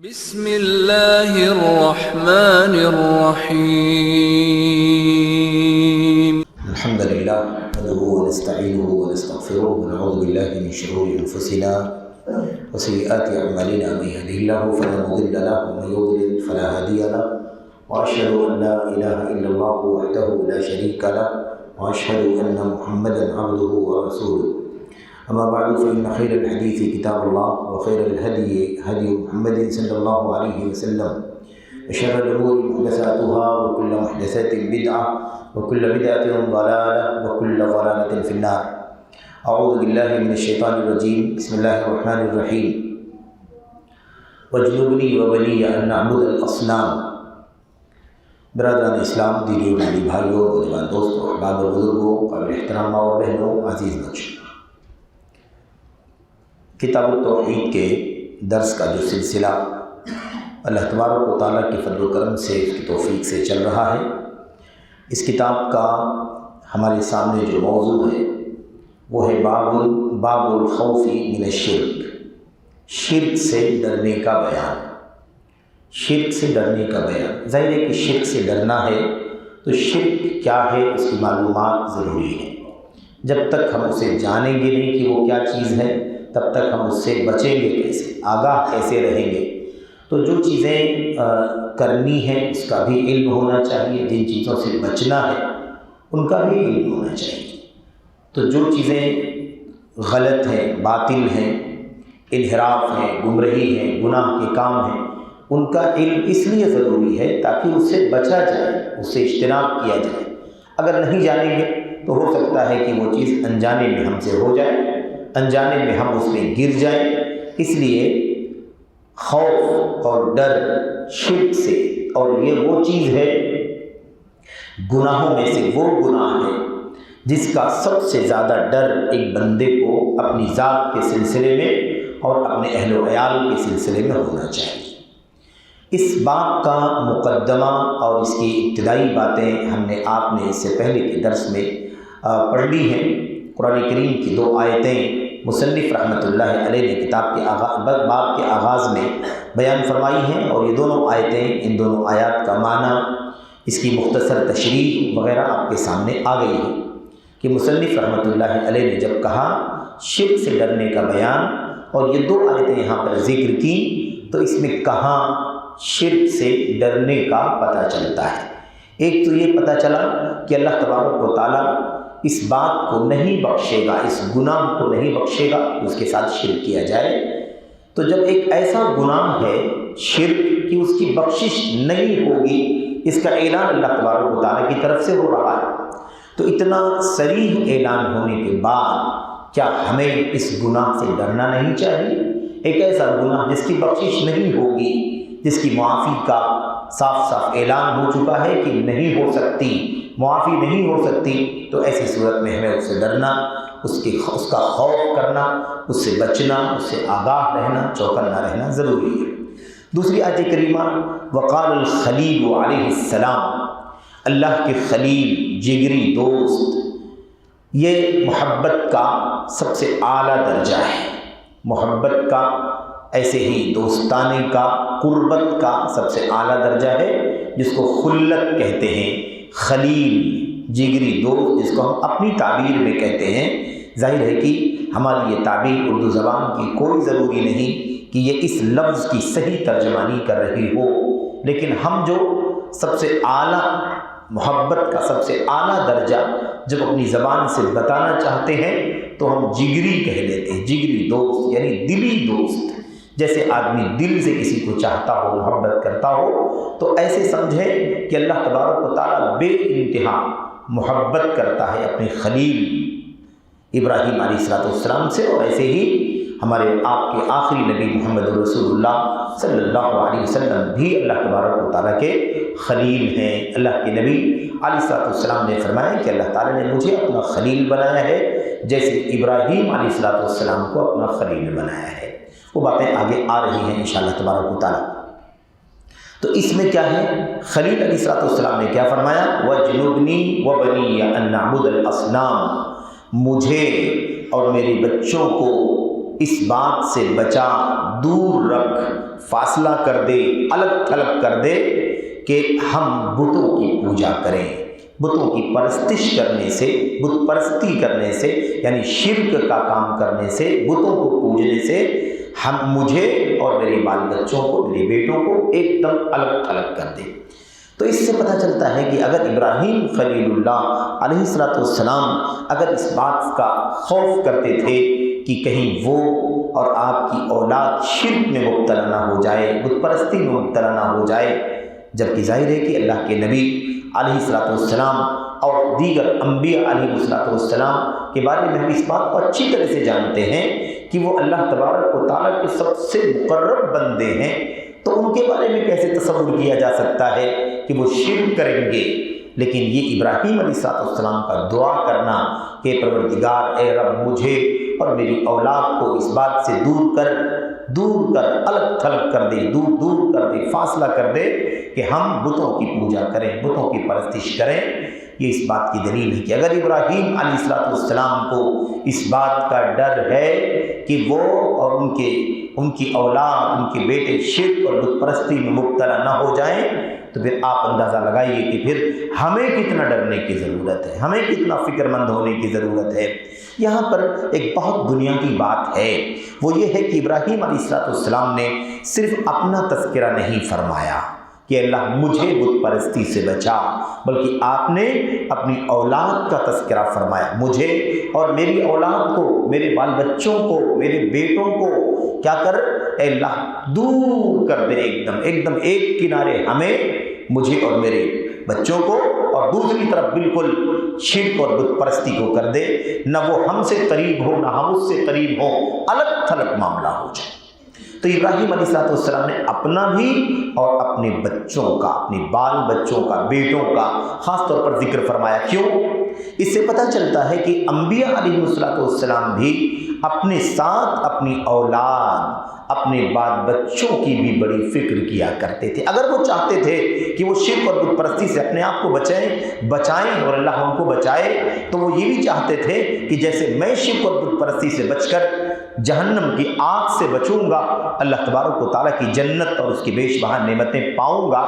بسم اللہ الرحمن الرحیم الحمد للہ نحمده ونستعینه ونستغفره ونعوذ باللہ من شرور انفسنا وسیئات اعمالنا من يهده الله فلا مضل له ومن يضلل فلا هادي له واشهد ان لا اله الا الله وحده لا شريك له واشهد ان محمدا عبده ورسوله اما بعد فان خير الحديث كتاب الله وخير الهدي هدي محمد صلى الله عليه وسلم وشر الامور محدثاتها وكل محدثة بدعة وكل بدعة ضلالة وكل ضلالة في النار. اعوذ بالله من الشيطان الرجيم. بسم الله الرحمن الرحيم. واجنبني وبني ان نعبد الاصنام. برادران اسلام، دینی و معنی بھائیوں، نوجوان دوستوں، احباب اور بزرگوں، قابل احترام ماں اور بہنوں، عزیز بچوں، کتاب التوحید کے درس کا جو سلسلہ اللہ تبارک و تعالیٰ کی فضل و کرم سے، اس کی توفیق سے چل رہا ہے، اس کتاب کا ہمارے سامنے جو موضوع ہے وہ ہے باب الخوف من الشرک، شرک سے ڈرنے کا بیان. شرک سے ڈرنے کا بیان. ظاہر ہے کہ شرک سے ڈرنا ہے تو شرک کیا ہے اس کی معلومات ضروری ہے. جب تک ہم اسے جانیں گے نہیں کہ وہ کیا چیز ہے، تب تک ہم اس سے بچیں گے کیسے، آگاہ کیسے رہیں گے. تو جو چیزیں کرنی ہیں اس کا بھی علم ہونا چاہیے، جن چیزوں سے بچنا ہے ان کا بھی علم ہونا چاہیے. تو جو چیزیں غلط ہیں، باطل ہیں، انحراف ہیں، گمراہی ہیں، گناہ کے کام ہیں، ان کا علم اس لیے ضروری ہے تاکہ اس سے بچا جائے، اس سے اجتناب کیا جائے. اگر نہیں جانیں گے تو ہو سکتا ہے کہ وہ چیز انجانے میں ہم سے ہو جائے، انجانے میں ہم اس میں گر جائیں. اس لیے خوف اور ڈر شرک سے، اور یہ وہ چیز ہے گناہوں میں سے وہ گناہ ہے جس کا سب سے زیادہ ڈر ایک بندے کو اپنی ذات کے سلسلے میں اور اپنے اہل و عیال کے سلسلے میں ہونا چاہیے. اس بات کا مقدمہ اور اس کی ابتدائی باتیں ہم نے آپ نے اس سے پہلے کے درس میں پڑھ لی ہیں. قرآن کریم کی 2 آیتیں مصنف رحمۃ اللہ علیہ نے کتاب کے باب کے آغاز میں بیان فرمائی ہیں، اور یہ دونوں آیتیں، ان دونوں آیات کا معنی، اس کی مختصر تشریح وغیرہ آپ کے سامنے آ گئی ہے کہ مصنف رحمۃ اللہ علیہ نے جب کہا شرک سے ڈرنے کا بیان، اور یہ 2 آیتیں یہاں پر ذکر کی، تو اس میں کہاں شرک سے ڈرنے کا پتہ چلتا ہے. ایک تو یہ پتہ چلا کہ اللہ تبارک و تعالیٰ اس بات کو نہیں بخشے گا، اس گناہ کو نہیں بخشے گا کہ اس کے ساتھ شرک کیا جائے. تو جب ایک ایسا گناہ ہے شرک کہ اس کی بخشش نہیں ہوگی، اس کا اعلان اللہ تبارک و تعالیٰ کی طرف سے ہو رہا ہے، تو اتنا صریح اعلان ہونے کے بعد کیا ہمیں اس گناہ سے ڈرنا نہیں چاہیے؟ ایک ایسا گناہ جس کی بخشش نہیں ہوگی، جس کی معافی کا صاف صاف اعلان ہو چکا ہے کہ نہیں ہو سکتی، معافی نہیں ہو سکتی، تو ایسی صورت میں ہمیں اس سے ڈرنا، اس کا خوف کرنا، اس سے بچنا، اس سے آگاہ رہنا، چوکنا رہنا ضروری ہے. دوسری آیت کریمہ وقال الخلیل علیہ السلام، اللہ کے خلیل، جگری دوست، یہ محبت کا سب سے اعلیٰ درجہ ہے. محبت کا، ایسے ہی دوستانے کا، قربت کا سب سے اعلیٰ درجہ ہے جس کو خلت کہتے ہیں. خلیل، جگری دوست، جس کو ہم اپنی تعبیر میں کہتے ہیں. ظاہر ہے کہ ہماری یہ تعبیر اردو زبان کی کوئی ضروری نہیں کہ یہ اس لفظ کی صحیح ترجمانی کر رہی ہو، لیکن ہم جو سب سے اعلیٰ محبت کا سب سے اعلیٰ درجہ جب اپنی زبان سے بتانا چاہتے ہیں تو ہم جگری کہہ لیتے ہیں. جگری دوست یعنی دلی دوست. جیسے آدمی دل سے کسی کو چاہتا ہو، محبت کرتا ہو، تو ایسے سمجھیں کہ اللہ تبارک و تعالیٰ بے انتہا محبت کرتا ہے اپنے خلیل ابراہیم علیہ السلام سے. اور ایسے ہی ہمارے آپ کے آخری نبی محمد رسول اللہ صلی اللہ علیہ وسلم بھی اللہ تبارک و تعالیٰ کے خلیل ہیں. اللہ کے نبی علیہ السلام نے فرمایا کہ اللہ تعالیٰ نے مجھے اپنا خلیل بنایا ہے جیسے ابراہیم علیہ السلام کو اپنا خلیل بنایا ہے. وہ باتیں آگے آ رہی ہیں انشاءاللہ تبارک و تعالیٰ. تو اس میں کیا ہے، خلیل علیہ السلام نے کیا فرمایا، وَجْنُبْنِي وَبَنِيَّ أَن نَعْبُدَ الْأَصْنَامَ، مجھے اور میرے بچوں کو اس بات سے بچا، دور رکھ، فاصلہ کر دے، الگ تھلگ کر دے کہ ہم بتوں کی پوجا کریں۔ بتوں کی پرستش کرنے سے، بت پرستی کرنے سے، یعنی شرک کا کام کرنے سے، بتوں کو پوجنے سے مجھے اور میرے بال بچوں کو، میرے بیٹوں کو ایک دم الگ تھلگ کر دے۔ تو اس سے پتہ چلتا ہے کہ اگر ابراہیم خلیل اللہ علیہ السلام اگر اس بات کا خوف کرتے تھے کہ کہیں وہ اور آپ کی اولاد شرک میں مبتلا نہ ہو جائے، بت پرستی میں مبتلا نہ ہو جائے، جبکہ ظاہر ہے کہ اللہ کے نبی علیہ السلام اور دیگر انبیاء علیہ السلام کے بارے میں ہم اس بات کو اچھی طرح سے جانتے ہیں کہ وہ اللہ تبارک و تعالیٰ کے سب سے مقرب بندے ہیں، تو ان کے بارے میں کیسے تصور کیا جا سکتا ہے کہ وہ شرک کریں گے؟ لیکن یہ ابراہیم علیہ السلام کا دعا کرنا کہ پروردگار اے رب مجھے اور میری اولاد کو اس بات سے دور کر، الگ تھلگ کر دے، دور کر دے، فاصلہ کر دے کہ ہم بتوں کی پوجا کریں، بتوں کی پرستش کریں، یہ اس بات کی دلیل ہے کہ اگر ابراہیم علیہ السلام کو اس بات کا ڈر ہے کہ وہ اور ان کی اولاد، ان کے بیٹے شرک اور بت پرستی میں مبتلا نہ ہو جائیں، تو پھر آپ اندازہ لگائیے کہ پھر ہمیں کتنا ڈرنے کی ضرورت ہے، ہمیں کتنا فکر مند ہونے کی ضرورت ہے۔ یہاں پر ایک بہت بنیادی بات ہے، وہ یہ ہے کہ ابراہیم علیہ السلام نے صرف اپنا تذکرہ نہیں فرمایا کہ اللہ مجھے بت پرستی سے بچا، بلکہ آپ نے اپنی اولاد کا تذکرہ فرمایا، مجھے اور میری اولاد کو، میرے بال بچوں کو، میرے بیٹوں کو کیا کر، اے اللہ دور کر دے، ایک دم ایک کنارے ہمیں، مجھے اور میرے بچوں کو، اور دوسری طرف بالکل شرک اور بت پرستی کو کر دے، نہ وہ ہم سے قریب ہو نہ ہم اس سے قریب ہو، الگ تھلگ معاملہ ہو جائے۔ تو ابراہیم علیہ السلام نے اپنا بھی اور اپنے بچوں کا، اپنے بال بچوں کا، بیٹوں کا خاص طور پر ذکر فرمایا۔ کیوں؟ اس سے پتہ چلتا ہے کہ انبیاء علیہ السلام بھی اپنے ساتھ اپنی اولاد، اپنے بال بچوں کی بھی بڑی فکر کیا کرتے تھے۔ اگر وہ چاہتے تھے کہ وہ شرک اور بت پرستی سے اپنے آپ کو بچائیں اور اللہ ان کو بچائے، تو وہ یہ بھی چاہتے تھے کہ جیسے میں شرک اور بت پرستی سے بچ کر جہنم کی آگ سے بچوں گا، اللہ تبارک و تعالیٰ کی جنت اور اس کی بیش بہا نعمتیں پاؤں گا،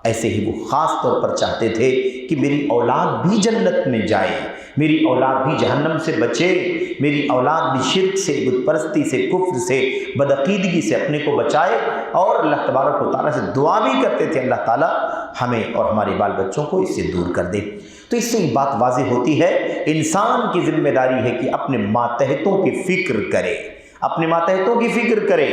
ایسے ہی وہ خاص طور پر چاہتے تھے کہ میری اولاد بھی جنت میں جائے، میری اولاد بھی جہنم سے بچے، میری اولاد بھی شرک سے، بت پرستی سے، کفر سے، بدعقیدگی سے اپنے کو بچائے، اور اللہ تبارک و تعالیٰ سے دعا بھی کرتے تھے اللہ تعالیٰ ہمیں اور ہمارے بال بچوں کو اس سے دور کر دے۔ تو اس سے یہ بات واضح ہوتی ہے، انسان کی ذمہ داری ہے کہ اپنے ماتحتوں کی فکر کرے، اپنے ماتحتوں کی فکر کرے۔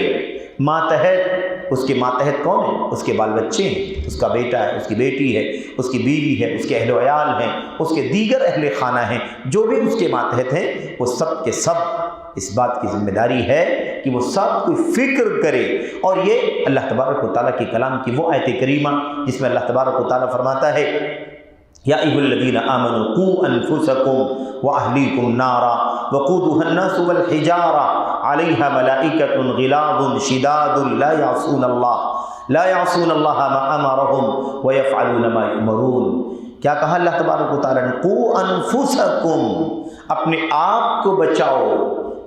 ماتحت، اس کے ماتحت کون ہیں؟ اس کے بال بچے ہیں، اس کا بیٹا ہے، اس کی بیٹی ہے، اس کی بیوی ہے، اس کے اہل و عیال ہیں، اس کے دیگر اہل خانہ ہیں، جو بھی اس کے ماتحت ہیں، وہ سب کے سب اس بات کی ذمہ داری ہے کہ وہ سب کوئی فکر کرے۔ اور یہ اللہ تبارک و تعالیٰ کے کلام کی وہ آیت کریمہ جس میں اللہ تبارک و تعالیٰ فرماتا ہے یا ایھا الذین آمنوا قوا انفسکم واہلیکم نارا وقودها الناس والحجارہ علیہا ملائکۃ غلاظ شداد لا یعصون اللہ ما امرهم ویفعلون ما یؤمرون۔ کیا کہا اللہ تبارک و تعالیٰ نے؟ قوا انفسکم، اپنے آپ کو بچاؤ،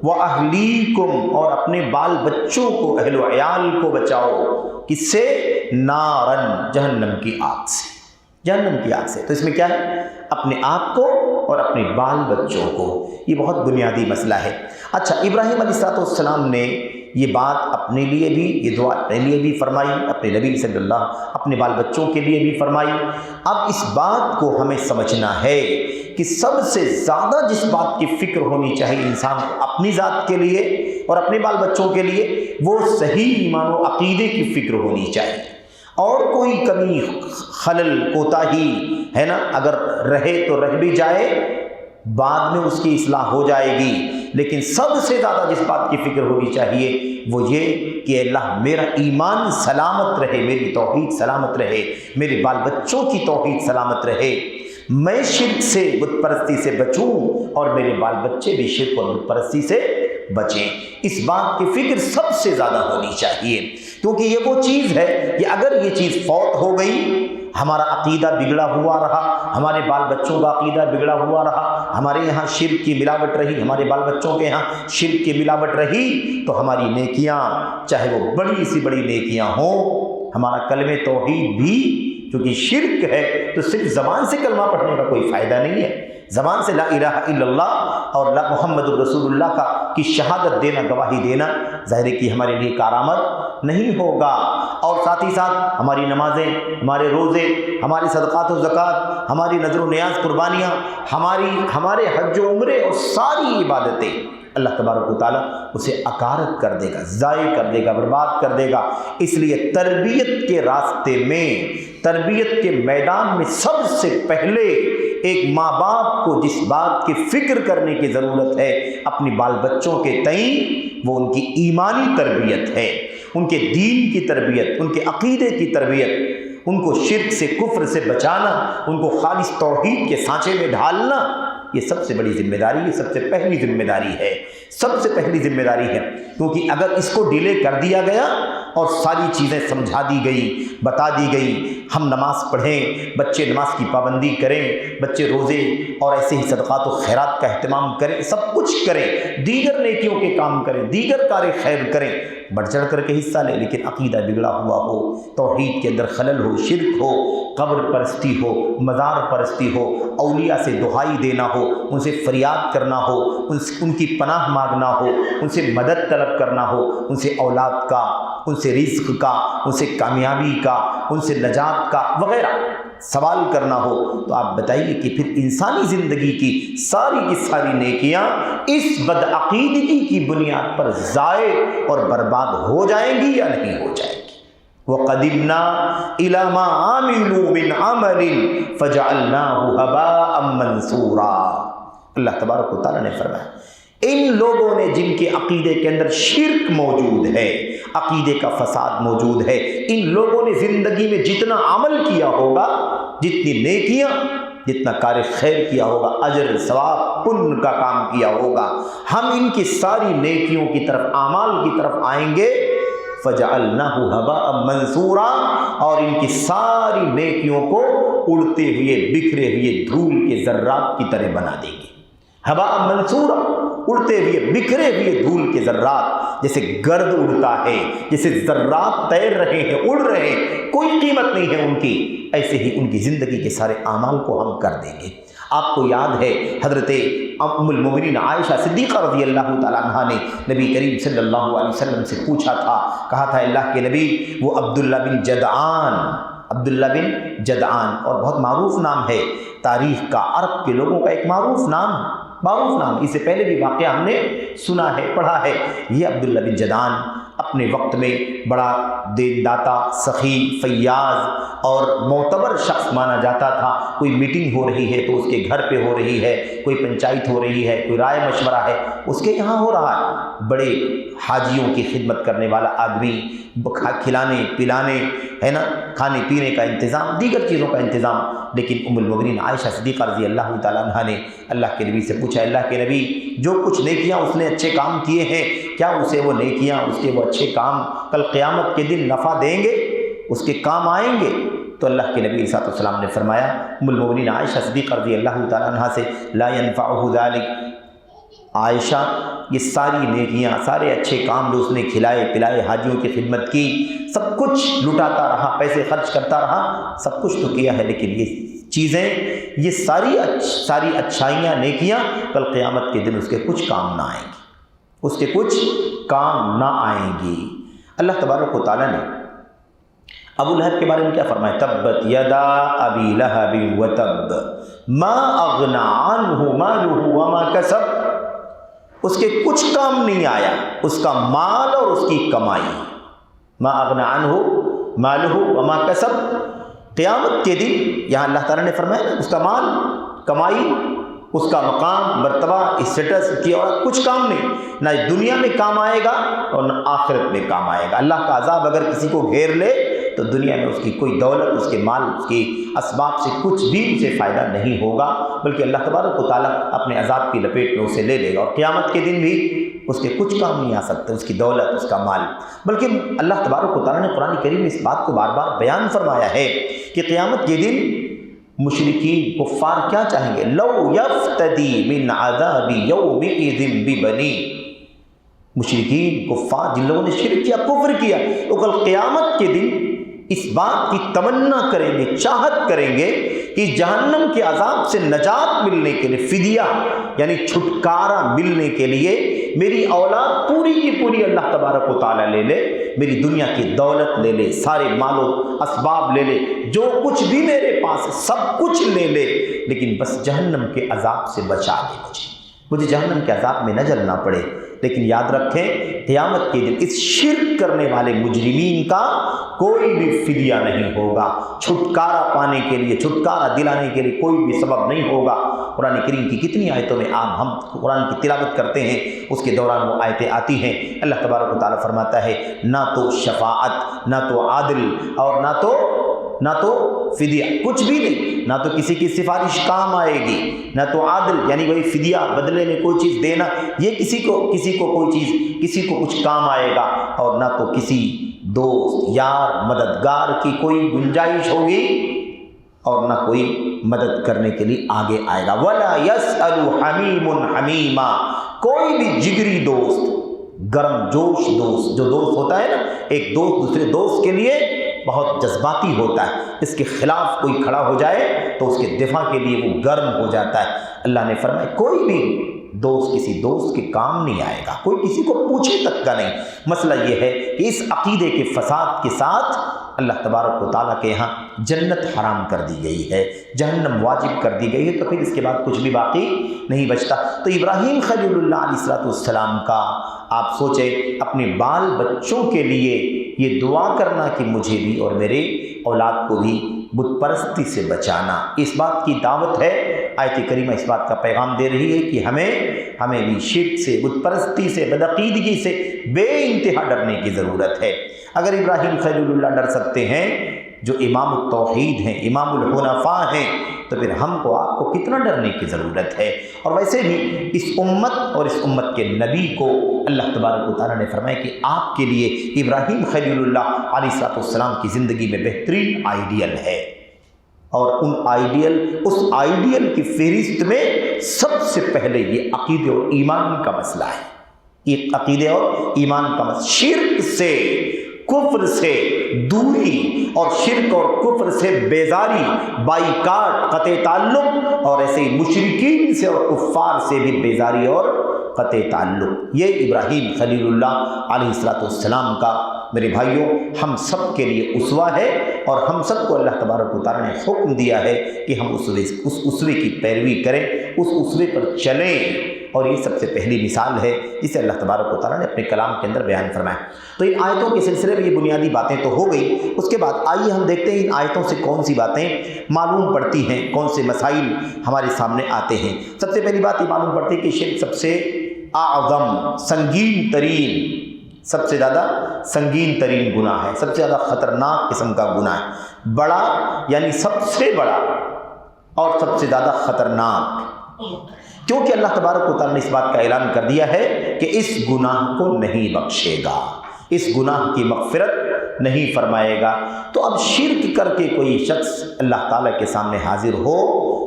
وَأَهْلِيكُمْ، اور اپنے بال بچوں کو، اہل و عیال کو بچاؤ، کس سے؟ نارن، جہنم کی آگ سے، جہنم کی آگ سے۔ تو اس میں کیا ہے؟ اپنے آپ کو اور اپنے بال بچوں کو، یہ بہت بنیادی مسئلہ ہے۔ اچھا، ابراہیم علیہ السلام نے یہ بات اپنے لیے بھی، یہ دعا اپنے لیے بھی فرمائی، اپنے نبی صلی اللہ اپنے بال بچوں کے لیے بھی فرمائی۔ اب اس بات کو ہمیں سمجھنا ہے کہ سب سے زیادہ جس بات کی فکر ہونی چاہیے انسان کو اپنی ذات کے لیے اور اپنے بال بچوں کے لیے، وہ صحیح ایمان و عقیدے کی فکر ہونی چاہیے۔ اور کوئی کمی، خلل، کوتاہی ہے نا، اگر رہے تو رہ بھی جائے، بعد میں اس کی اصلاح ہو جائے گی، لیکن سب سے زیادہ جس بات کی فکر ہونی چاہیے وہ یہ کہ اللہ میرا ایمان سلامت رہے، میری توحید سلامت رہے، میرے بال بچوں کی توحید سلامت رہے، میں شرک سے، بت پرستی سے بچوں، اور میرے بال بچے بھی شرک اور بت پرستی سے بچیں۔ اس بات کی فکر سب سے زیادہ ہونی چاہیے، کیونکہ یہ وہ چیز ہے کہ اگر یہ چیز فوت ہو گئی، ہمارا عقیدہ بگڑا ہوا رہا، ہمارے بال بچوں کا عقیدہ بگڑا ہوا رہا، ہمارے یہاں شرک کی ملاوٹ رہی، ہمارے بال بچوں کے یہاں شرک کی ملاوٹ رہی، تو ہماری نیکیاں چاہے وہ بڑی سی بڑی نیکیاں ہوں، ہمارا کلمہ توحید بھی کیونکہ شرک ہے تو صرف زبان سے کلمہ پڑھنے کا کوئی فائدہ نہیں ہے، زبان سے لا الہ الا اللہ اور لا محمد رسول اللہ کی شہادت دینا، گواہی دینا ظاہر ہے کہ ہمارے لیے کارآمد نہیں ہوگا، اور ساتھ ہی ساتھ ہماری نمازیں، ہمارے روزے، ہماری صدقات و زکوٰۃ، ہماری نذر و نیاز قربانیاں، ہمارے حج و عمرے اور ساری عبادتیں اللہ تبارک و تعالیٰ اسے اکارت کر دے گا، ضائع کر دے گا، برباد کر دے گا۔ اس لیے تربیت کے راستے میں، تربیت کے میدان میں سب سے پہلے ایک ماں باپ کو جس بات کی فکر کرنے کی ضرورت ہے اپنی بال بچوں کے تئیں، وہ ان کی ایمانی تربیت ہے، ان کے دین کی تربیت، ان کے عقیدے کی تربیت، ان کو شرک سے، کفر سے بچانا، ان کو خالص توحید کے سانچے میں ڈھالنا، یہ سب سے بڑی ذمہ داری، یہ سب سے پہلی ذمہ داری ہے، سب سے پہلی ذمہ داری ہے، کیونکہ اگر اس کو ڈیلے کر دیا گیا اور ساری چیزیں سمجھا دی گئی، بتا دی گئی، ہم نماز پڑھیں، بچے نماز کی پابندی کریں، بچے روزے اور ایسے ہی صدقات و خیرات کا اہتمام کریں، سب کچھ کریں، دیگر نیکیوں کے کام کریں، دیگر کار خیر کریں، بڑھ چڑھ کر کے حصہ لیں، لیکن عقیدہ بگڑا ہوا ہو، توحید کے اندر خلل ہو، شرک ہو، قبر پرستی ہو، مزار پرستی ہو، اولیاء سے دعائی دینا ہو، ان سے فریاد کرنا ہو، ان کی پناہ مانگنا ہو، ان سے مدد طلب کرنا ہو، ان سے اولاد کا، ان سے رزق کا، ان سے کامیابی کا، ان سے نجات کا وغیرہ سوال کرنا ہو، تو آپ بتائیے کہ پھر انسانی زندگی کی ساری نیکیاں اس بدعقیدگی کی بنیاد پر ضائع اور برباد ہو جائیں گی یا نہیں ہو جائیں گی؟ وَقَدِمْنَا إِلَى مَا عَمِلُوا مِنْ عَمَلٍ فَجَعَلْنَاهُ هَبَاءً مَنْثُورًا۔ اللہ تبارک و تعالیٰ نے فرمایا ان لوگوں نے جن کے عقیدے کے اندر شرک موجود ہے، عقیدے کا فساد موجود ہے، ان لوگوں نے زندگی میں جتنا عمل کیا ہوگا، جتنی نیکیاں، جتنا کار خیر کیا ہوگا، اجر ثواب پن کا کام کیا ہوگا، ہم ان کی ساری نیکیوں کی طرف، اعمال کی طرف آئیں گے، فَجَعَلْنَاهُ هَبَاءً مَنْثُورًا، اور ان کی ساری نیکیوں کو اڑتے ہوئے، بکھرے ہوئے دھول کے ذرات کی طرح بنا دیں گے۔ ہباء منصورا، اڑتے ہوئے، بکھرے ہوئے دھول کے ذرات، جیسے گرد اڑتا ہے، جیسے ذرات تیر رہے ہیں، اڑ رہے ہیں، کوئی قیمت نہیں ہے ان کی، ایسے ہی ان کی زندگی کے سارے اعمال کو ہم کر دیں گے۔ آپ کو یاد ہے حضرت ام المومنین عائشہ صدیقہ رضی اللہ تعالیٰ عنہا نے نبی کریم صلی اللہ علیہ وسلم سے پوچھا تھا، کہا تھا اللہ کے نبی وہ عبداللہ بن جدعان، اور بہت معروف نام ہے تاریخ کا، عرب کے لوگوں کا ایک معروف نام، اس سے پہلے بھی واقعہ ہم نے سنا ہے، پڑھا ہے۔ یہ عبداللہ بن جدعان اپنے وقت میں بڑا دینداتا، سخی، فیاض اور معتبر شخص مانا جاتا تھا۔ کوئی میٹنگ ہو رہی ہے تو اس کے گھر پہ ہو رہی ہے، کوئی پنچایت ہو رہی ہے، کوئی رائے مشورہ ہے، اس کے یہاں ہو رہا ہے، بڑے حاجیوں کی خدمت کرنے والا آدمی، کھلانے پلانے، ہے نا، کھانے پینے کا انتظام، دیگر چیزوں کا انتظام۔ لیکن ام المومنین عائشہ صدیقہ رضی اللہ تعالیٰ عنہا نے اللہ کے نبی سے پوچھا، اللہ کے نبی جو کچھ نیکیاں اس نے اچھے کام کیے ہیں، کیا اسے وہ نیکیاں، اس کے وہ اچھے کام کل قیامت کے دن نفع دیں گے، اس کے کام آئیں گے؟ تو اللہ کے نبی صلی اللہ علیہ وسلم نے فرمایا ام المومنین عائشہ صدیقہ رضی اللہ تعالیٰ عنہا سے، لا ينفعه ذلك، عائشہ یہ ساری نیکیاں، سارے اچھے کام جو اس نے کھلائے پلائے، حاجیوں کی خدمت کی، سب کچھ لٹاتا رہا، پیسے خرچ کرتا رہا، سب کچھ تو کیا ہے، لیکن یہ چیزیں، یہ ساری اچھائیاں، نیکیاں کل قیامت کے دن اس کے کچھ کام نہ آئیں گی، اس کے کچھ کام نہ آئیں گی۔ اللہ تبارک و تعالیٰ نے ابو لہب کے بارے میں کیا فرمایا؟ تبت یدا ابی لہب وتب ما اغنی عنہ مالہ وما کسب، اس کے کچھ کام نہیں آیا، اس کا مال اور اس کی کمائی، ما اغنی عنہ مالہ وما کسب۔ قیامت کے دن یہاں اللہ تعالیٰ نے فرمایا اس کا مال، کمائی، اس کا مقام، مرتبہ، اسٹیٹس کی اور کچھ کام نہیں، نہ دنیا میں کام آئے گا اور نہ آخرت میں کام آئے گا۔ اللہ کا عذاب اگر کسی کو گھیر لے تو دنیا میں اس کی کوئی دولت، اس کے مال، اس کی اسباب سے کچھ بھی اسے فائدہ نہیں ہوگا، بلکہ اللہ تبارک و تعالیٰ اپنے عذاب کی لپیٹ میں اسے لے لے گا، اور قیامت کے دن بھی اس کے کچھ کام نہیں آ سکتے، اس کی دولت، اس کا مال۔ بلکہ اللہ تبارک و تعالیٰ نے قرآن کریم میں اس بات کو بار بار بیان فرمایا ہے کہ قیامت کے دن مشرکین کفار کیا چاہیں گے؟ لو یفتدی من عذاب یومئذ ببنی، مشرکین کفار جن لوگوں نے شرک کیا، کفر کیا، وہ کل قیامت کے دن اس بات کی تمنا کریں گے، چاہت کریں گے کہ جہنم کے عذاب سے نجات ملنے کے لیے، فدیہ یعنی چھٹکارا ملنے کے لیے میری اولاد پوری کی پوری اللہ تبارک و تعالیٰ لے لے، میری دنیا کی دولت لے لے، سارے مال و اسباب لے لے، جو کچھ بھی میرے پاس ہے سب کچھ لے لے، لیکن بس جہنم کے عذاب سے بچا دے، مجھے جہنم کے عذاب میں نہ جلنا پڑے۔ لیکن یاد رکھیں قیامت کے دن اس شرک کرنے والے مجرمین کا کوئی بھی فدیہ نہیں ہوگا، چھٹکارا پانے کے لیے، چھٹکارا دلانے کے لیے کوئی بھی سبب نہیں ہوگا۔ قرآن کریم کی کتنی آیتوں میں ہم قرآن کی تلاوت کرتے ہیں، اس کے دوران وہ آیتیں آتی ہیں، اللہ تبارک و تعالیٰ فرماتا ہے نہ تو شفاعت، نہ تو عادل، اور نہ تو فدیہ، کچھ بھی نہیں، نہ تو کسی کی سفارش کام آئے گی، نہ تو عادل یعنی وہی فدیہ بدلے میں کوئی چیز دینا، یہ کسی کو کوئی چیز، کسی کو کچھ کام آئے گا، اور نہ تو کسی دوست، یار، مددگار کی کوئی گنجائش ہوگی، اور نہ کوئی مدد کرنے کے لیے آگے آئے گا۔ وَلَا يَسْأَلُ حَمِيمٌ حَمِيمًا، کوئی بھی جگری دوست، گرم جوش دوست، جو دوست ہوتا ہے نا، ایک دوست دوسرے دوست کے لیے بہت جذباتی ہوتا ہے، اس کے خلاف کوئی کھڑا ہو جائے تو اس کے دفاع کے لیے وہ گرم ہو جاتا ہے۔ اللہ نے فرمایا کوئی بھی دوست کسی دوست کے کام نہیں آئے گا، کوئی کسی کو پوچھے تک کا نہیں۔ مسئلہ یہ ہے کہ اس عقیدے کے فساد کے ساتھ اللہ تبارک و تعالیٰ کے یہاں جنت حرام کر دی گئی ہے، جہنم واجب کر دی گئی ہے، تو پھر اس کے بعد کچھ بھی باقی نہیں بچتا۔ تو ابراہیم خلیل اللہ علیہ السلام کا آپ سوچیں اپنے بال بچوں کے لیے یہ دعا کرنا کہ مجھے بھی اور میرے اولاد کو بھی بت پرستی سے بچانا، اس بات کی دعوت ہے۔ آیت کریمہ اس بات کا پیغام دے رہی ہے کہ ہمیں بھی شرک سے، بت پرستی سے، بدعقیدگی سے بے انتہا ڈرنے کی ضرورت ہے۔ اگر ابراہیم خلیل اللہ ڈر سکتے ہیں جو امام التوحید ہیں، امام الحنفاء ہیں، تو پھر ہم کو آپ کو کتنا ڈرنے کی ضرورت ہے۔ اور ویسے بھی اس امت اور اس امت کے نبی کو اللہ تبارک و تعالیٰ نے فرمایا کہ آپ کے لیے ابراہیم خلیل اللہ علیہ السلام کی زندگی میں بہترین آئیڈیل ہے، اور اس آئیڈیل کی فہرست میں سب سے پہلے یہ عقیدے اور ایمان کا مسئلہ ہے، یہ عقیدے اور ایمان کا مسئلہ، شرک سے، کفر سے دوری، اور شرک اور کفر سے بیزاری، بائیکاٹ، قطع تعلق، اور ایسے ہی مشرکین سے اور کفار سے بھی بیزاری اور قطع تعلق۔ یہ ابراہیم خلیل اللہ علیہ السلام کا میرے بھائیوں ہم سب کے لیے اسوہ ہے، اور ہم سب کو اللہ تبارک و تعالیٰ نے حکم دیا ہے کہ ہم اس اسوے کی پیروی کریں، اس اسوے پر چلیں، اور یہ سب سے پہلی مثال ہے جسے اللہ تبارک و تعالیٰ نے اپنے کلام کے اندر بیان فرمایا۔ تو ان آیتوں کے سلسلے میں یہ بنیادی باتیں تو ہو گئی، اس کے بعد آئیے ہم دیکھتے ہیں ان آیتوں سے کون سی باتیں معلوم پڑتی ہیں، کون سے مسائل ہمارے سامنے آتے ہیں۔ سب سے پہلی بات یہ معلوم پڑتی ہے کہ شرک سب سے اعظم، سنگین ترین، سب سے زیادہ سنگین ترین گناہ ہے، سب سے زیادہ خطرناک قسم کا گناہ ہے، بڑا یعنی سب سے بڑا اور سب سے زیادہ خطرناک، کیونکہ اللہ تبارک و تعالیٰ نے اس بات کا اعلان کر دیا ہے کہ اس گناہ کو نہیں بخشے گا، اس گناہ کی مغفرت نہیں فرمائے گا۔ تو اب شرک کر کے کوئی شخص اللہ تعالیٰ کے سامنے حاضر ہو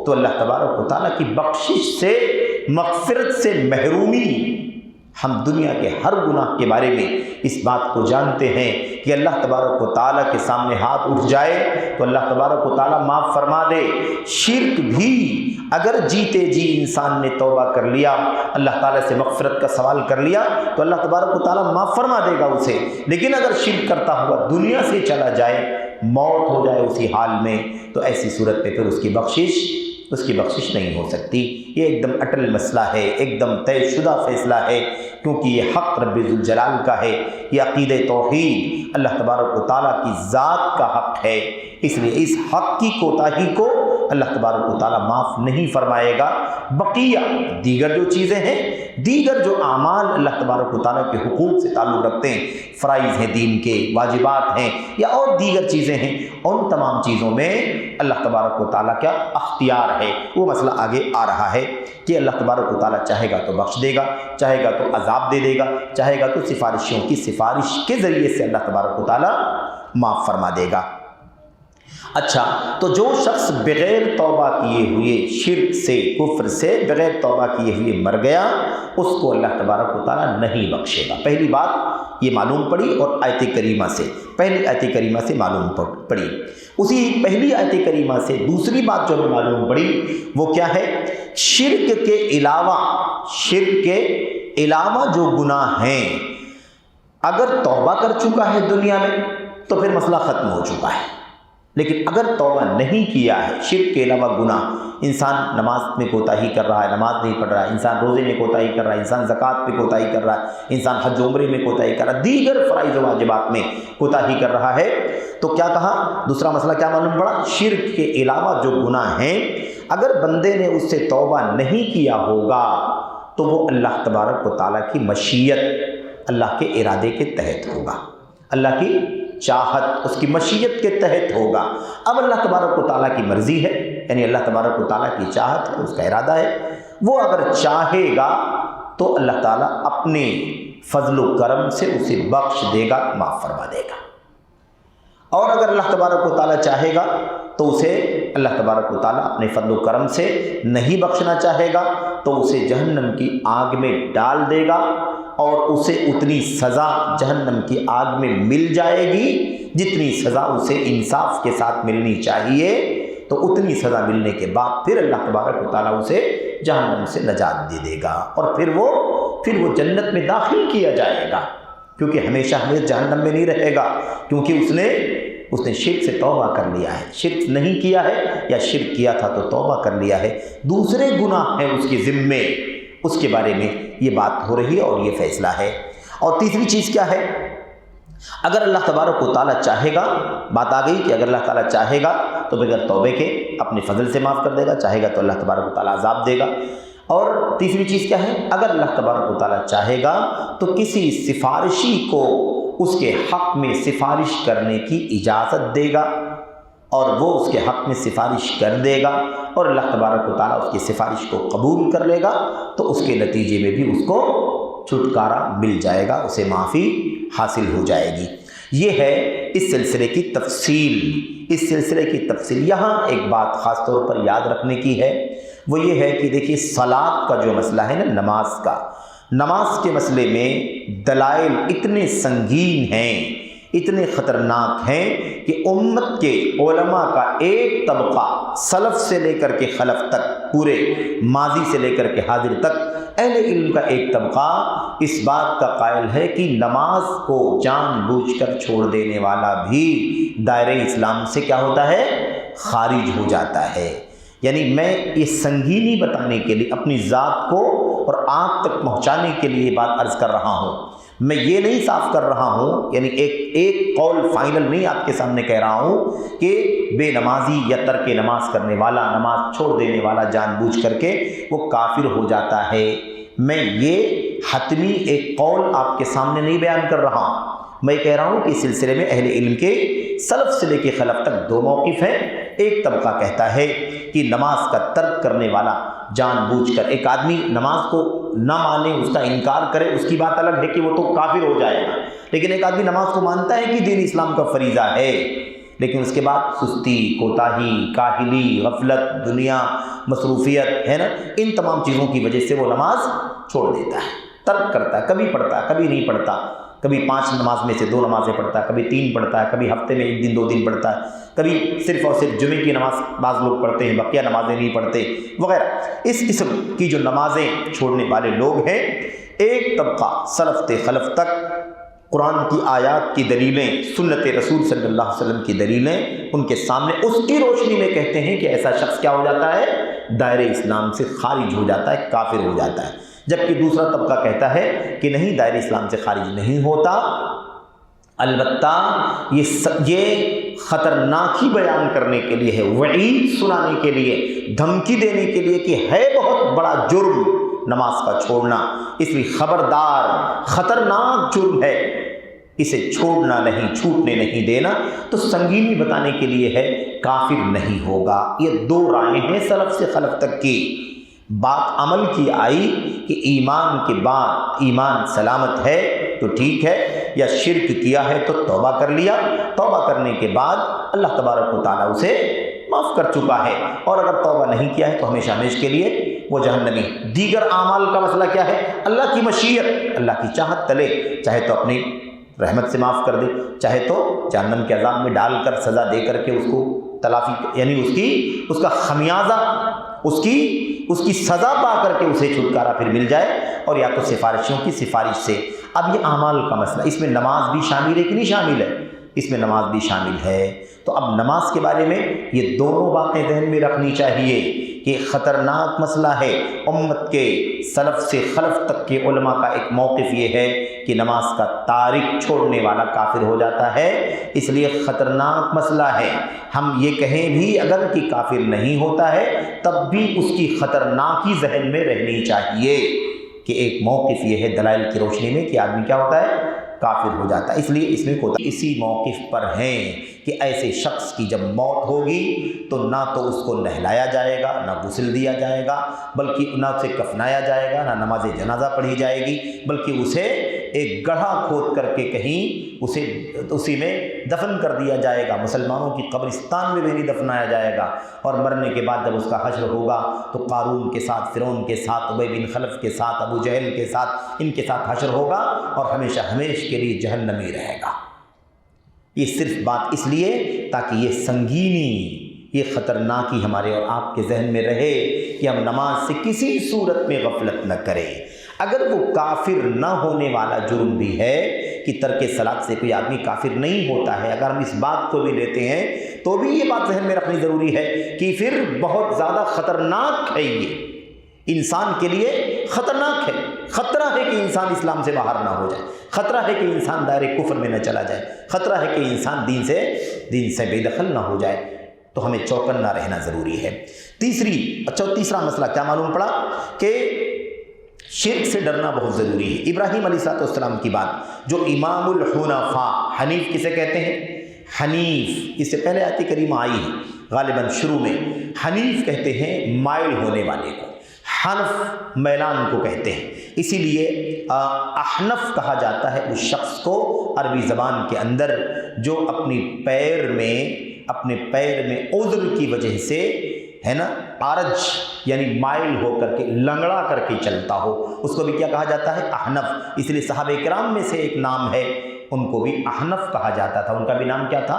تو اللہ تبارک و تعالیٰ کی بخشش سے، مغفرت سے محرومی۔ ہم دنیا کے ہر گناہ کے بارے میں اس بات کو جانتے ہیں کہ اللہ تبارک و تعالیٰ کے سامنے ہاتھ اٹھ جائے تو اللہ تبارک و تعالیٰ معاف فرما دے۔ شرک بھی اگر جیتے جی انسان نے توبہ کر لیا، اللہ تعالیٰ سے مغفرت کا سوال کر لیا تو اللہ تبارک و تعالیٰ معاف فرما دے گا اسے، لیکن اگر شرک کرتا ہوا دنیا سے چلا جائے، موت ہو جائے اسی حال میں، تو ایسی صورت پہ پھر اس کی بخشش نہیں ہو سکتی۔ یہ ایک دم اٹل مسئلہ ہے، ایک دم طے شدہ فیصلہ ہے، کیونکہ یہ حق رب ذوالجلال کا ہے، یہ عقیدہ توحید اللہ تبارک و تعالیٰ کی ذات کا حق ہے، اس لیے اس حق کی کوتاہی کو اللہ تبارک و تعالیٰ معاف نہیں فرمائے گا۔ بقیہ دیگر جو چیزیں ہیں، دیگر جو اعمال اللہ تبارک و تعالیٰ کے حقوق سے تعلق رکھتے ہیں، فرائض ہیں دین کے، واجبات ہیں، یا اور دیگر چیزیں ہیں، ان تمام چیزوں میں اللہ تبارک و تعالیٰ کا اختیار ہے۔ وہ مسئلہ آگے آ رہا ہے کہ اللہ تبارک و تعالیٰ چاہے گا تو بخش دے گا، چاہے گا تو عذاب دے دے گا، چاہے گا تو سفارشیوں کی سفارش کے ذریعے سے اللہ تبارک و تعالیٰ معاف فرما دے گا۔ اچھا، تو جو شخص بغیر توبہ کیے ہوئے شرک سے، کفر سے بغیر توبہ کیے ہوئے مر گیا، اس کو اللہ تبارک و تعالیٰ نہیں بخشے گا۔ پہلی بات یہ معلوم پڑی، اور آیت کریمہ سے، پہلی آیت کریمہ سے معلوم پڑی۔ اسی پہلی آیت کریمہ سے دوسری بات جو ہمیں معلوم پڑی وہ کیا ہے؟ شرک کے علاوہ جو گناہ ہیں، اگر توبہ کر چکا ہے دنیا میں تو پھر مسئلہ ختم ہو چکا ہے، لیکن اگر توبہ نہیں کیا ہے، شرک کے علاوہ گناہ، انسان نماز میں کوتاہی کر رہا ہے، نماز نہیں پڑھ رہا ہے، انسان روزے میں کوتاہی کر رہا ہے، انسان زکوٰۃ میں کوتاہی کر رہا ہے، انسان حج عمرے میں کوتاہی کر رہا ہے، دیگر فرائض و واجبات میں کوتاہی کر رہا ہے، تو کیا کہا؟ دوسرا مسئلہ کیا معلوم پڑا؟ شرک کے علاوہ جو گناہ ہیں، اگر بندے نے اس سے توبہ نہیں کیا ہوگا تو وہ اللہ تبارک و تعالیٰ کی مشیت، اللہ کے ارادے کے تحت ہوگا، اللہ کی چاہت، اس کی مشیت کے تحت ہوگا۔ اب اللہ تبارک و تعالیٰ کی مرضی ہے، یعنی اللہ تبارک و تعالیٰ کی چاہت ہے، اس کا ارادہ ہے، وہ اگر چاہے گا تو اللہ تعالیٰ اپنے فضل و کرم سے اسے بخش دے گا، معاف فرما دے گا، اور اگر اللہ تبارک و تعالیٰ چاہے گا تو اسے اللہ تبارک و تعالیٰ اپنے فضل و کرم سے نہیں بخشنا چاہے گا تو اسے جہنم کی آگ میں ڈال دے گا، اور اسے اتنی سزا جہنم کی آگ میں مل جائے گی جتنی سزا اسے انصاف کے ساتھ ملنی چاہیے، تو اتنی سزا ملنے کے بعد پھر اللہ تبارک و تعالیٰ اسے جہنم سے نجات دے دے گا، اور پھر وہ جنت میں داخل کیا جائے گا، کیونکہ ہمیشہ جہنم میں نہیں رہے گا، کیونکہ اس نے شرک سے توبہ کر لیا ہے۔ شرک نہیں کیا ہے یا شرک کیا تھا تو توبہ کر لیا ہے، دوسرے گناہ ہیں اس کے ذمے، اس کے بارے میں یہ بات ہو رہی ہے اور یہ فیصلہ ہے۔ اور تیسری چیز کیا ہے؟ اگر اللہ تبارک و تعالیٰ چاہے گا، بات آ گئی کہ اگر اللہ تعالیٰ چاہے گا تو بغیر توبے کے اپنے فضل سے معاف کر دے گا، چاہے گا تو اللہ تبارک و تعالیٰ عذاب دے گا۔ اور تیسری چیز کیا ہے؟ اگر اللہ تبارک و تعالیٰ چاہے گا تو کسی سفارشی کو اس کے حق میں سفارش کرنے کی اجازت دے گا، اور وہ اس کے حق میں سفارش کر دے گا، اور اللہ تبارک و تعالیٰ اس کی سفارش کو قبول کر لے گا، تو اس کے نتیجے میں بھی اس کو چھٹکارا مل جائے گا، اسے معافی حاصل ہو جائے گی۔ یہ ہے اس سلسلے کی تفصیل۔ یہاں ایک بات خاص طور پر یاد رکھنے کی ہے، وہ یہ ہے کہ دیکھیے صلاۃ کا جو مسئلہ ہے نا، نماز کے مسئلے میں دلائل اتنے سنگین ہیں، اتنے خطرناک ہیں کہ امت کے علماء کا ایک طبقہ سلف سے لے کر کے خلف تک، پورے ماضی سے لے کر کے حاضر تک، اہل علم کا ایک طبقہ اس بات کا قائل ہے کہ نماز کو جان بوجھ کر چھوڑ دینے والا بھی دائرہ اسلام سے کیا ہوتا ہے؟ خارج ہو جاتا ہے۔ یعنی میں یہ سنگینی بتانے کے لیے، اپنی ذات کو اور آپ تک پہنچانے کے لیے یہ بات عرض کر رہا ہوں، میں یہ نہیں صاف کر رہا ہوں، یعنی ایک قول فائنل نہیں آپ کے سامنے کہہ رہا ہوں کہ بے نمازی یا ترک نماز کرنے والا، نماز چھوڑ دینے والا جان بوجھ کر کے وہ کافر ہو جاتا ہے۔ میں یہ حتمی ایک قول آپ کے سامنے نہیں بیان کر رہا ہوں، میں کہہ رہا ہوں کہ اس سلسلے میں اہل علم کے سلف سے لے کے خلف تک دو موقف ہیں۔ ایک طبقہ کہتا ہے کہ نماز کا ترک کرنے والا جان بوجھ کر، ایک آدمی نماز کو نہ مانے، اس کا انکار کرے، اس کی بات الگ ہے کہ وہ تو کافر ہو جائے گا، لیکن ایک آدمی نماز کو مانتا ہے کہ دین اسلام کا فریضہ ہے، لیکن اس کے بعد سستی، کوتاہی، کاہلی، غفلت، دنیا، مصروفیت ہے نا، ان تمام چیزوں کی وجہ سے وہ نماز چھوڑ دیتا ہے، ترک کرتا ہے، کبھی پڑھتا ہے، کبھی نہیں پڑھتا، کبھی 5 نماز میں سے 2 نمازیں پڑھتا ہے، کبھی 3 پڑھتا ہے، کبھی ہفتے میں 1 دن 2 دن پڑھتا ہے، کبھی صرف اور صرف جمعے کی نماز بعض لوگ پڑھتے ہیں، بقیہ نمازیں نہیں پڑھتے وغیرہ۔ اس قسم کی جو نمازیں چھوڑنے والے لوگ ہیں، ایک طبقہ سلف سے خلف تک قرآن کی آیات کی دلیلیں، سنت رسول صلی اللہ علیہ وسلم کی دلیلیں ان کے سامنے، اس کی روشنی میں کہتے ہیں کہ ایسا شخص کیا ہو جاتا ہے؟ دائرہ اسلام سے خارج ہو جاتا ہے، کافر ہو جاتا ہے۔ جبکہ دوسرا طبقہ کہتا ہے کہ نہیں، دائرہ اسلام سے خارج نہیں ہوتا، البتہ یہ خطرناکی بیان کرنے کے لیے ہے، وعید سنانے کے لیے، دھمکی دینے کے لیے کہ ہے بہت بڑا جرم نماز کا چھوڑنا، اس لیے خبردار، خطرناک جرم ہے، اسے چھوڑنا نہیں، چھوٹنے نہیں دینا، تو سنگینی بتانے کے لیے ہے، کافر نہیں ہوگا۔ یہ 2 رائے ہیں سلف سے خلف تک کی۔ بات عمل کی آئی کہ ایمان کے بعد ایمان سلامت ہے تو ٹھیک ہے، یا شرک کیا ہے تو توبہ کر لیا، توبہ کرنے کے بعد اللہ تبارک و تعالیٰ اسے معاف کر چکا ہے، اور اگر توبہ نہیں کیا ہے تو ہمیشہ ہمیشہ کے لیے وہ جہنمی۔ دیگر اعمال کا مسئلہ کیا ہے؟ اللہ کی مشیت، اللہ کی چاہت تلے چاہے تو اپنی رحمت سے معاف کر دے، چاہے تو جہنم کے عذاب میں ڈال کر سزا دے کر کے اس کو تلافی، یعنی اس کا خمیازہ، اس کی سزا پا کر کے اسے چھٹکارا پھر مل جائے، اور یا تو سفارشوں کی سفارش سے۔ اب یہ اعمال کا مسئلہ، اس میں نماز بھی شامل ہے کہ نہیں شامل ہے؟ اس میں نماز بھی شامل ہے۔ تو اب نماز کے بارے میں یہ دونوں باتیں ذہن میں رکھنی چاہیے کہ خطرناک مسئلہ ہے۔ امت کے سلف سے خلف تک کے علماء کا ایک موقف یہ ہے کہ نماز کا تارک چھوڑنے والا کافر ہو جاتا ہے، اس لیے خطرناک مسئلہ ہے۔ ہم یہ کہیں بھی اگر کہ کافر نہیں ہوتا ہے تب بھی اس کی خطرناکی ذہن میں رہنی چاہیے کہ ایک موقف یہ ہے دلائل کی روشنی میں کہ آدمی کیا ہوتا ہے؟ کافر ہو جاتا ہے۔ اس لیے اس میں اسی موقف پر ہیں کہ ایسے شخص کی جب موت ہوگی تو نہ تو اس کو نہلایا جائے گا، نہ غسل دیا جائے گا، بلکہ نہ اسے کفنایا جائے گا، نہ نماز جنازہ پڑھی جائے گی، بلکہ اسے ایک گڑھا کھود کر کے کہیں اسی میں دفن کر دیا جائے گا، مسلمانوں کی قبرستان میں بھی نہیں دفنایا جائے گا۔ اور مرنے کے بعد جب اس کا حشر ہوگا تو قارون کے ساتھ، فرعون کے ساتھ، ابی بن خلف کے ساتھ، ابو جہل کے ساتھ، ان کے ساتھ حشر ہوگا اور ہمیشہ ہمیشہ کے لیے جہنمی رہے گا۔ یہ صرف بات اس لیے تاکہ یہ سنگینی، یہ خطرناکی ہمارے اور آپ کے ذہن میں رہے کہ ہم نماز سے کسی صورت میں غفلت نہ کریں۔ اگر وہ کافر نہ ہونے والا جرم بھی ہے کہ ترک صلاۃ سے کوئی آدمی کافر نہیں ہوتا ہے، اگر ہم اس بات کو بھی لیتے ہیں تو بھی یہ بات ذہن میں رکھنی ضروری ہے کہ پھر بہت زیادہ خطرناک ہے، یہ انسان کے لیے خطرناک ہے۔ خطرہ ہے کہ انسان اسلام سے باہر نہ ہو جائے، خطرہ ہے کہ انسان دائرے کفر میں نہ چلا جائے، خطرہ ہے کہ انسان دین سے بے دخل نہ ہو جائے، تو ہمیں چوکنا رہنا ضروری ہے۔ تیسرا مسئلہ کیا معلوم پڑا کہ شرک سے ڈرنا بہت ضروری ہے۔ ابراہیم علیہ السلام کی بات، جو امام الحنفاء، حنیف کسے کہتے ہیں؟ حنیف، اس سے پہلے آیت کریمہ آئی ہے غالباً شروع میں۔ حنیف کہتے ہیں مائل ہونے والے کو، حنف میلان کو کہتے ہیں، اسی لیے احنف کہا جاتا ہے اس شخص کو عربی زبان کے اندر جو اپنے پیر میں عذر کی وجہ سے ہے نا عارج، یعنی مائل ہو کر کے، لنگڑا کر کے چلتا ہو، اس کو بھی کیا کہا جاتا ہے؟ احنف۔ اس لیے صحابہ کرام میں سے ایک نام ہے، ان کو بھی احنف کہا جاتا تھا، ان کا بھی نام کیا تھا؟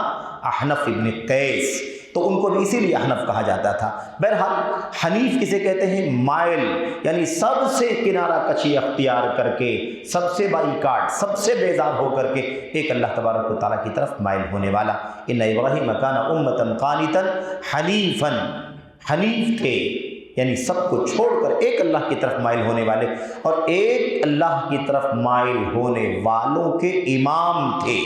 احنف ابن قیس، تو ان کو بھی اسی لیے احنف کہا جاتا تھا۔ بہرحال حنیف کسے کہتے ہیں؟ مائل، یعنی سب سے کنارہ کشی اختیار کر کے، سب سے بائیکاٹ، سب سے بیزار ہو کر کے ایک اللہ تبارک و تعالیٰ کی طرف مائل ہونے والا۔ ان ابراہیم کان امۃ قانتا حنیفا، حنیف تھے یعنی سب کو چھوڑ کر ایک اللہ کی طرف مائل ہونے والے، اور ایک اللہ کی طرف مائل ہونے والوں کے امام تھے۔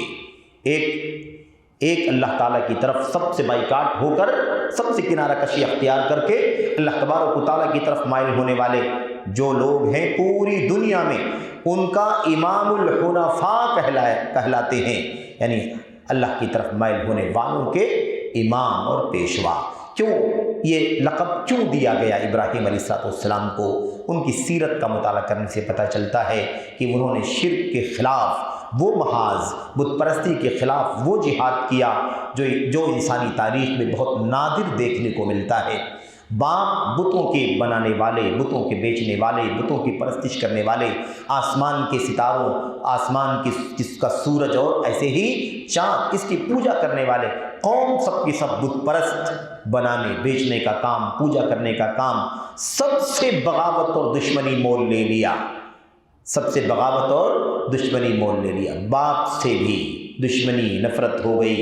ایک اللہ تعالیٰ کی طرف سب سے بائیکاٹ ہو کر، سب سے کنارہ کشی اختیار کر کے اللہ تبارک و تعالیٰ کی طرف مائل ہونے والے جو لوگ ہیں پوری دنیا میں، ان کا امام الحنفاء کہلاتے ہیں، یعنی اللہ کی طرف مائل ہونے والوں کے امام اور پیشوا۔ کیوں یہ لقب کیوں دیا گیا ابراہیم علیہ السلام کو؟ ان کی سیرت کا مطالعہ کرنے سے پتہ چلتا ہے کہ انہوں نے شرک کے خلاف وہ محاذ، بت پرستی کے خلاف وہ جہاد کیا جو انسانی تاریخ میں بہت نادر دیکھنے کو ملتا ہے۔ باپ بتوں کے بنانے والے، بتوں کے بیچنے والے، بتوں کی پرستش کرنے والے، آسمان کے ستاروں، آسمان کی جس کا سورج اور ایسے ہی چاند، اس کی پوجا کرنے والے قوم سب کی سب بت پرست، بنانے بیچنے کا کام، پوجا کرنے کا کام، سب سے بغاوت اور دشمنی مول لے لیا، سب سے بغاوت اور دشمنی مول لے لیا۔ باپ سے بھی دشمنی نفرت ہو گئی،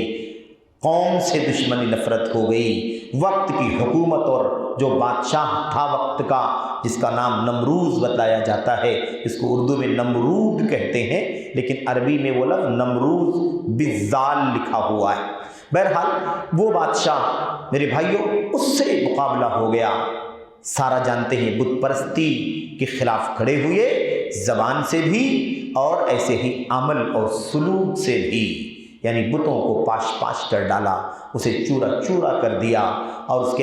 قوم سے دشمنی نفرت ہو گئی، وقت کی حکومت اور جو بادشاہ تھا وقت کا، جس کا نام نمروز بتایا جاتا ہے، اس کو اردو میں نمرود کہتے ہیں، لیکن عربی میں وہ لفظ نمروز بالزال لکھا ہوا ہے۔ بہرحال وہ بادشاہ میرے بھائیوں اس سے مقابلہ ہو گیا، سارا جانتے ہیں بت پرستی کے خلاف کھڑے ہوئے، زبان سے بھی اور ایسے ہی عمل اور سلوک سے بھی، یعنی بتوں کو پاش کر ڈالا، اسے چورا چورا کر دیا، اور اس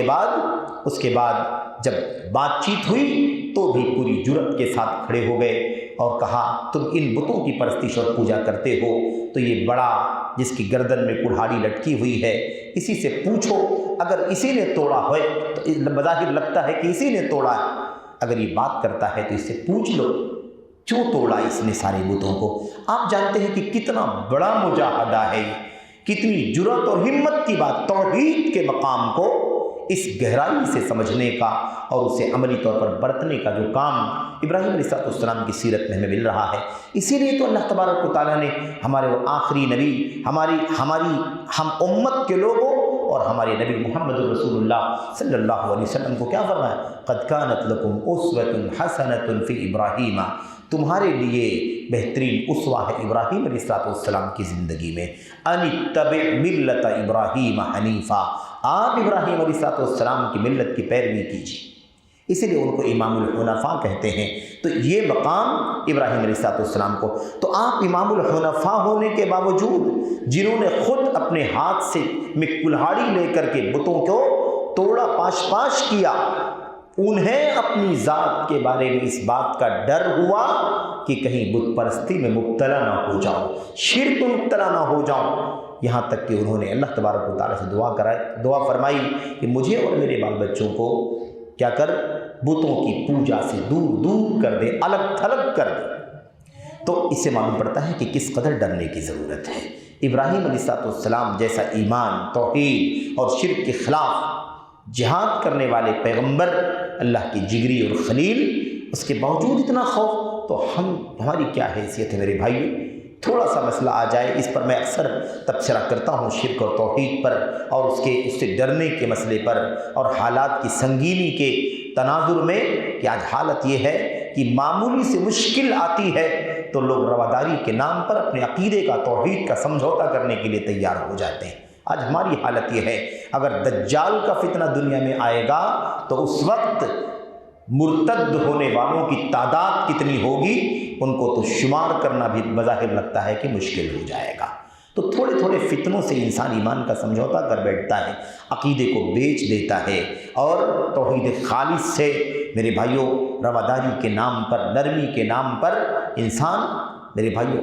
کے بعد جب بات چیت ہوئی تو بھی پوری جرأت کے ساتھ کھڑے ہو گئے اور کہا تم ان بتوں کی پرستش اور پوجا کرتے ہو تو یہ بڑا جس کی گردن میں کڑھاڑی لٹکی ہوئی ہے، اسی سے پوچھو، اگر اسی نے توڑا ہے تو بظاہر لگتا ہے کہ اسی نے توڑا ہے، اگر یہ بات کرتا ہے تو اس سے پوچھ لو کیوں توڑا اس نے سارے بتوں کو۔ آپ جانتے ہیں کہ کتنا بڑا مجاہدہ ہے، کتنی جرأت اور ہمت کی بات، توحید کے مقام کو اس گہرائی سے سمجھنے کا اور اسے عملی طور پر برتنے کا جو کام ابراہیم علیہ السلام کی سیرت میں ہمیں مل رہا ہے۔ اسی لیے تو اللہ تبارک و تعالیٰ نے ہمارے وہ آخری نبی، ہماری ہم امت کے لوگوں اور ہمارے نبی محمد رسول اللہ صلی اللہ علیہ وسلم کو کیا فرمایا؟ قد کانت لکم اسوۃ حسنۃ فی ابراہیم، تمہارے لیے بہترین اسوہ ہے ابراہیم علیہ السلام کی زندگی میں۔ ان اتبع ملت ابراہیم حنیفا، آپ ابراہیم علیہ السلام کی ملت کی پیروی کیجیے، اسی لیے ان کو امام الحنفاء کہتے ہیں۔ تو یہ مقام ابراہیم علیہ السلام کو، تو آپ امام الحنفاء ہونے کے باوجود جنہوں نے خود اپنے ہاتھ سے کلہاڑی لے کر کے بتوں کو توڑا، پاش کیا، انہیں اپنی ذات کے بارے میں اس بات کا ڈر ہوا کہ کہیں بت پرستی میں مبتلا نہ ہو جاؤ، شرک میں مبتلا نہ ہو جاؤ، یہاں تک کہ انہوں نے اللہ تبارک و تعالیٰ سے دعا فرمائی کہ مجھے اور میرے بال بچوں کو کیا کر، بتوں کی پوجا سے دور دور کر دے، الگ تھلگ کر دے۔ تو اس سے معلوم پڑتا ہے کہ کس قدر ڈرنے کی ضرورت ہے۔ ابراہیم علیہ السلام جیسا ایمان، توحید اور شرک کے خلاف جہاد کرنے والے پیغمبر، اللہ کی جگری اور خلیل، اس کے باوجود اتنا خوف، تو ہماری کیا حیثیت ہے میرے بھائیو؟ تھوڑا سا مسئلہ آ جائے، اس پر میں اکثر تبصرہ کرتا ہوں، شرک اور توحید پر اور اس سے ڈرنے کے مسئلے پر اور حالات کی سنگینی کے تناظر میں، کہ آج حالت یہ ہے کہ معمولی سے مشکل آتی ہے تو لوگ رواداری کے نام پر اپنے عقیدے کا، توحید کا سمجھوتا کرنے کے لیے تیار ہو جاتے ہیں۔ آج ہماری حالت یہ ہے، اگر دجال کا فتنہ دنیا میں آئے گا تو اس وقت مرتد ہونے والوں کی تعداد کتنی ہوگی، ان کو تو شمار کرنا بھی بظاہر لگتا ہے کہ مشکل ہو جائے گا۔ تو تھوڑے تھوڑے فتنوں سے انسان ایمان کا سمجھوتا کر بیٹھتا ہے، عقیدے کو بیچ دیتا ہے، اور توحید خالص سے میرے بھائیوں رواداری کے نام پر، نرمی کے نام پر انسان میرے بھائیوں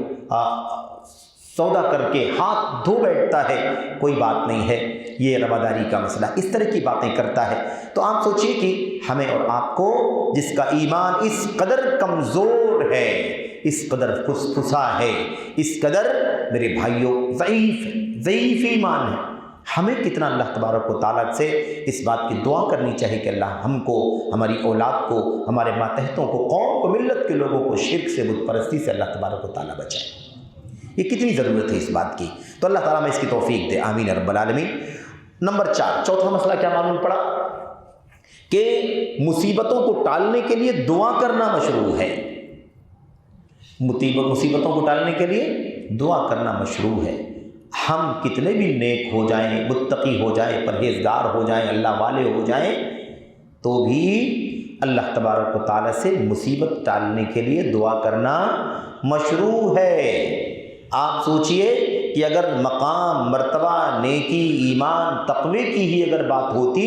سودا کر کے ہاتھ دھو بیٹھتا ہے، کوئی بات نہیں ہے، یہ رواداری کا مسئلہ، اس طرح کی باتیں کرتا ہے۔ تو آپ سوچئے کہ ہمیں اور آپ کو جس کا ایمان اس قدر کمزور ہے، اس قدر پھسا ہے، اس قدر میرے بھائیوں ضعیف ایمان ہے، ہمیں کتنا اللہ تبارک و تعالیٰ سے اس بات کی دعا کرنی چاہیے کہ اللہ ہم کو، ہماری اولاد کو، ہمارے ماتحتوں کو، قوم کو، ملت کے لوگوں کو شرک سے، بت پرستی سے اللہ تبارک و تعالیٰ بچائے۔ یہ کتنی ضرورت ہے اس بات کی، تو اللہ تعالیٰ میں اس کی توفیق دے، آمین رب العالمین۔ نمبر 4، چوتھا مسئلہ کیا معلوم پڑا؟ کہ مصیبتوں کو ٹالنے کے لیے دعا کرنا مشروع ہے۔ مصیبتوں کو ٹالنے کے لیے دعا کرنا مشروع ہے۔ ہم کتنے بھی نیک ہو جائیں، متقی ہو جائیں، پرہیزگار ہو جائیں، اللہ والے ہو جائیں، تو بھی اللہ تبارک و تعالیٰ سے مصیبت ٹالنے کے لیے دعا کرنا مشروع ہے۔ آپ سوچئے کہ اگر مقام، مرتبہ، نیکی، ایمان، تقوی کی ہی اگر بات ہوتی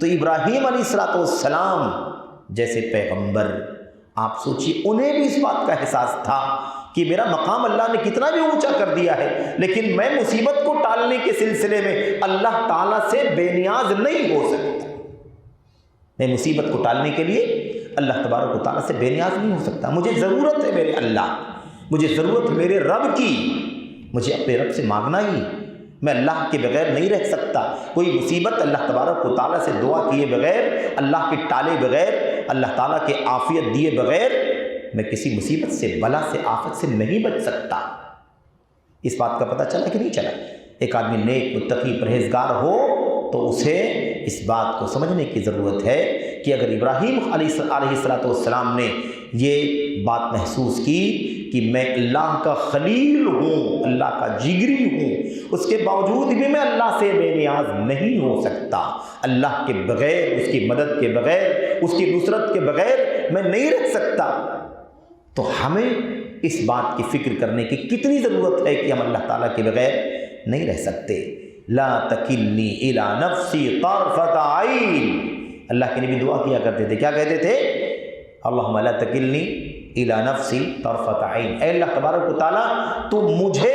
تو ابراہیم علیہ السلام جیسے پیغمبر، آپ سوچئے انہیں بھی اس بات کا احساس تھا کہ میرا مقام اللہ نے کتنا بھی اونچا کر دیا ہے، لیکن میں مصیبت کو ٹالنے کے سلسلے میں اللہ تعالیٰ سے بے نیاز نہیں ہو سکتا۔ میں مصیبت کو ٹالنے کے لیے اللہ تبارک و تعالیٰ سے بے نیاز نہیں ہو سکتا۔ مجھے ضرورت ہے میرے اللہ، مجھے ضرورت میرے رب کی، مجھے اپنے رب سے مانگنا ہی، میں اللہ کے بغیر نہیں رہ سکتا۔ کوئی مصیبت اللہ تبارک و تعالیٰ سے دعا کیے بغیر، اللہ کے ٹالے بغیر، اللہ تعالیٰ کے عافیت دیے بغیر میں کسی مصیبت سے، بلا سے، آفت سے نہیں بچ سکتا۔ اس بات کا پتہ چلا کہ نہیں چلا؟ ایک آدمی نیک، متقی، پرہیزگار ہو تو اسے اس بات کو سمجھنے کی ضرورت ہے کہ اگر ابراہیم علیہ السلام نے یہ بات محسوس کی کہ میں اللہ کا خلیل ہوں، اللہ کا جگری ہوں، اس کے باوجود بھی میں اللہ سے بے نیاز نہیں ہو سکتا، اللہ کے بغیر، اس کی مدد کے بغیر، اس کی نصرت کے بغیر میں نہیں رہ سکتا، تو ہمیں اس بات کی فکر کرنے کی کتنی ضرورت ہے کہ ہم اللہ تعالیٰ کے بغیر نہیں رہ سکتے۔ لا تکلنی الی نفسی طرفۃ عین، اللہ کے نبی دعا کیا کرتے تھے، کیا کہتے تھے؟ اللہم لا تکلنی الی نفسی طرفۃ عین، اے اللہ تبارک و تعالیٰ تو مجھے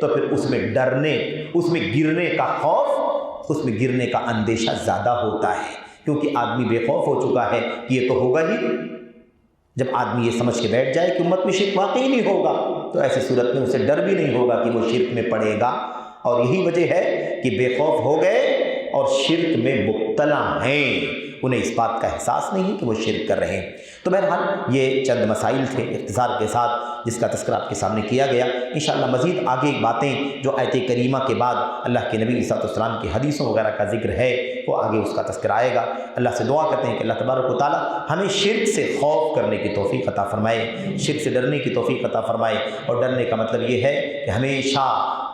تو پھر اس میں ڈرنے، اس میں گرنے کا خوف، اس میں گرنے کا اندیشہ زیادہ ہوتا ہے، کیونکہ آدمی بے خوف ہو چکا ہے کہ یہ تو ہوگا ہی۔ جب آدمی یہ سمجھ کے بیٹھ جائے کہ امت میں شرک واقعی نہیں ہوگا تو ایسی صورت میں اسے ڈر بھی نہیں ہوگا کہ وہ شرک میں پڑے گا، اور یہی وجہ ہے کہ بے خوف ہو گئے اور شرک میں مبتلا ہیں، انہیں اس بات کا احساس نہیں کہ وہ شرک کر رہے ہیں۔ تو بہرحال یہ چند مسائل تھے اختصار کے ساتھ جس کا تذکرہ آپ کے سامنے کیا گیا۔ انشاءاللہ مزید آگے باتیں جو آیت کریمہ کے بعد اللہ کے نبی صلی اللہ علیہ وسلم کی حدیثوں وغیرہ کا ذکر ہے وہ آگے اس کا تذکرہ آئے گا۔ اللہ سے دعا کرتے ہیں کہ اللہ تبارک و تعالیٰ ہمیں شرک سے خوف کرنے کی توفیق عطا فرمائے، شرک سے ڈرنے کی توفیق عطا فرمائے، اور ڈرنے کا مطلب یہ ہے کہ ہمیشہ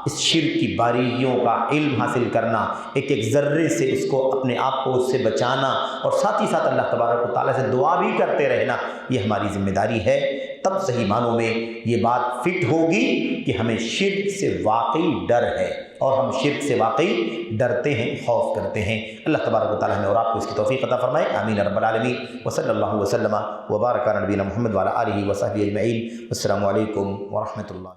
اس شرک کی باریکیوں کا علم حاصل کرنا، ایک ایک ذرے سے اس کو اپنے آپ کو اس سے بچانا، اور ساتھ ہی ساتھ اللہ تبارک و تعالیٰ سے دعا بھی کرتے رہنا، یہ ہماری ذمہ داری ہے۔ تب صحیح معنوں میں یہ بات فٹ ہوگی کہ ہمیں شرک سے واقعی ڈر ہے اور ہم شرک سے واقعی ڈرتے ہیں، خوف کرتے ہیں۔ اللہ تبارک و تعالیٰ ہمیں اور آپ کو اس کی توفیق عطا فرمائے، آمین رب العالمین۔ وصلی اللہ وسلم وبارک علی نبینا محمد وعلی آلہ وصحبہ اجمعین۔ السلام علیکم ورحمۃ اللہ۔